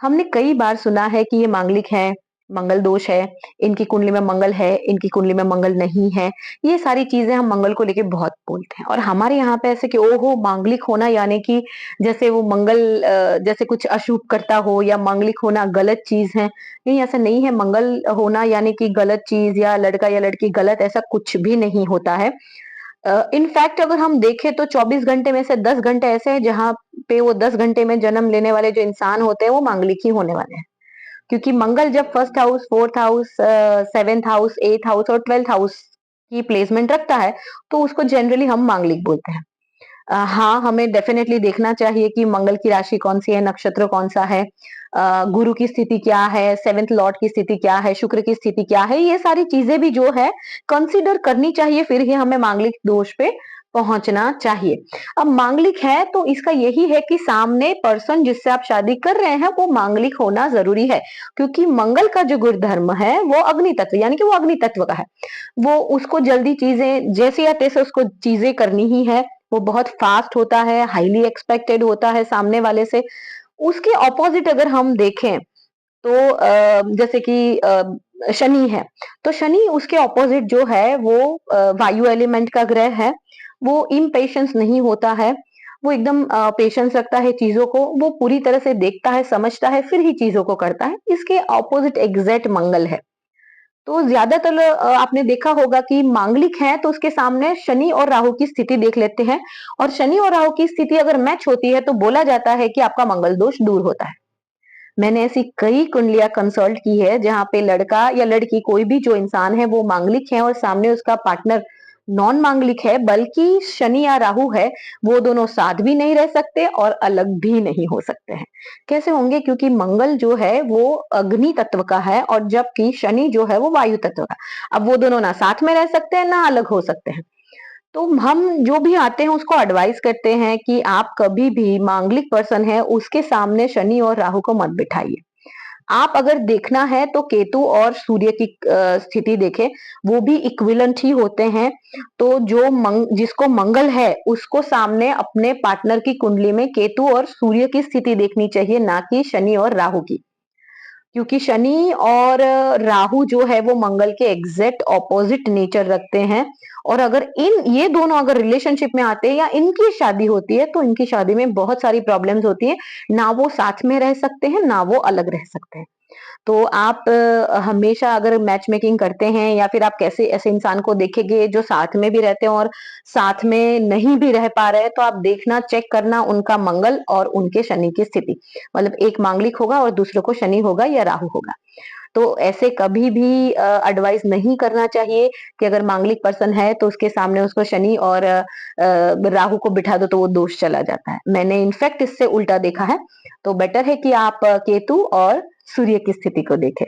हमने कई बार सुना है कि ये मांगलिक हैं, मंगल दोष है, इनकी कुंडली में मंगल है, इनकी कुंडली में मंगल नहीं है। ये सारी चीज़ें हम मंगल को लेके बहुत बोलते हैं और हमारे यहाँ पे ऐसे कि ओहो! मांगलिक होना यानी कि जैसे वो मंगल जैसे कुछ अशुभ करता हो या मांगलिक होना गलत चीज़ है। नहीं, ऐसा नहीं है, मंगल होना यानी कि गलत चीज़ या लड़का या लड़की गलत, ऐसा कुछ भी नहीं होता है। इनफैक्ट अगर हम देखें तो 24 घंटे में से 10 घंटे ऐसे हैं जहाँ पे वो 10 घंटे में जन्म लेने वाले जो इंसान होते हैं वो मांगलिक ही होने वाले हैं। क्योंकि मंगल जब first house, fourth house, seventh house, eighth house और 12th हाउस की प्लेसमेंट रखता है, तो उसको जनरली हम मांगलिक बोलते हैं। हाँ, हमें डेफिनेटली देखना चाहिए कि मंगल की राशि कौन-सी है, नक्षत्र कौन-सा है, गुरु की स्थिति क्या है, 7th लॉर्ड की स्थिति क्या है, शुक्र की स्थिति क्या है, ये सारी चीज़ें भी जो है कंसीडर करनी चाहिए, फिर ही हमें मांगलिक दोष पे पहुँचना चाहिए। अब मांगलिक है तो इसका यही है कि सामने पर्सन जिससे आप शादी कर रहे हैं वो मांगलिक होना ज़रूरी है, क्योंकि मंगल का जो गुणधर्म है वो अग्नि तत्व यानी कि वो अग्नि तत्व का है। वो उसको जल्दी चीज़ें जैसे या तैसे उसको चीज़ें करनी ही है, वो बहुत फास्ट होता है, हाइली एक्सपेक्टेड होता है सामने वाले से। उसके ऑपोजिट अगर हम देखें तो जैसे कि शनि है, तो शनि उसके ऑपोजिट जो है वो वायु एलिमेंट का ग्रह है। वो इम्पेशंस नहीं होता है, वो एकदम पेशेंस रखता है चीज़ों को, वो पूरी तरह से देखता है, समझता है, फिर ही चीज़ों को करता है। इसके ऑपोजिट एग्ज़ैक्ट मंगल है। तो ज़्यादातर आपने देखा होगा कि मांगलिक हैं तो उसके सामने शनि और राहु की स्थिति देख लेते हैं और शनि और राहु की स्थिति अगर मैच होती है तो बोला जाता है कि आपका मंगल दोष दूर होता है। मैंने ऐसी कई कुंडलियाँ कंसल्ट की है जहाँ पे लड़का या लड़की कोई भी जो इंसान है वो मांगलिक है और सामने उसका पार्टनर नॉन मांगलिक है बल्कि शनि या राहु है, वो दोनों साथ भी नहीं रह सकते और अलग भी नहीं हो सकते हैं। कैसे होंगे? क्योंकि मंगल जो है वो अग्नि तत्व का है और जबकि शनि जो है वो वायु तत्व का। अब वो दोनों ना साथ में रह सकते हैं ना अलग हो सकते हैं। तो हम जो भी आते हैं उसको एडवाइस करते हैं कि आप कभी भी मांगलिक पर्सन है उसके सामने शनि और राहु को मत बिठाइए। आप अगर देखना है तो केतु और सूर्य की स्थिति देखें, वो भी इक्विवेलेंट ही होते हैं। तो जिसको मंगल है उसको सामने अपने पार्टनर की कुंडली में केतु और सूर्य की स्थिति देखनी चाहिए, ना कि शनि और राहु की। क्योंकि शनि और राहु जो है वो मंगल के एग्जैक्ट ऑपोजिट नेचर रखते हैं और अगर इन ये दोनों अगर रिलेशनशिप में आते हैं या इनकी शादी होती है तो इनकी शादी में बहुत सारी प्रॉब्लम्स होती है, ना वो साथ में रह सकते हैं ना वो अलग रह सकते हैं। तो आप हमेशा अगर मैच मेकिंग करते हैं या फिर आप कैसे ऐसे इंसान को देखेंगे जो साथ में भी रहते हैं और साथ में नहीं भी रह पा रहे हैं, तो आप देखना चेक करना उनका मंगल और उनके शनि की स्थिति। मतलब एक मांगलिक होगा और दूसरे को शनि होगा या राहु होगा। तो ऐसे कभी भी एडवाइस नहीं करना चाहिए कि अगर मांगलिक पर्सन है तो उसके सामने उसको शनि और राहु को बिठा दो तो वो दोष चला जाता है। मैंने इनफैक्ट इससे उल्टा देखा है। तो बेटर है कि आप केतु और सूर्य की स्थिति को देखें।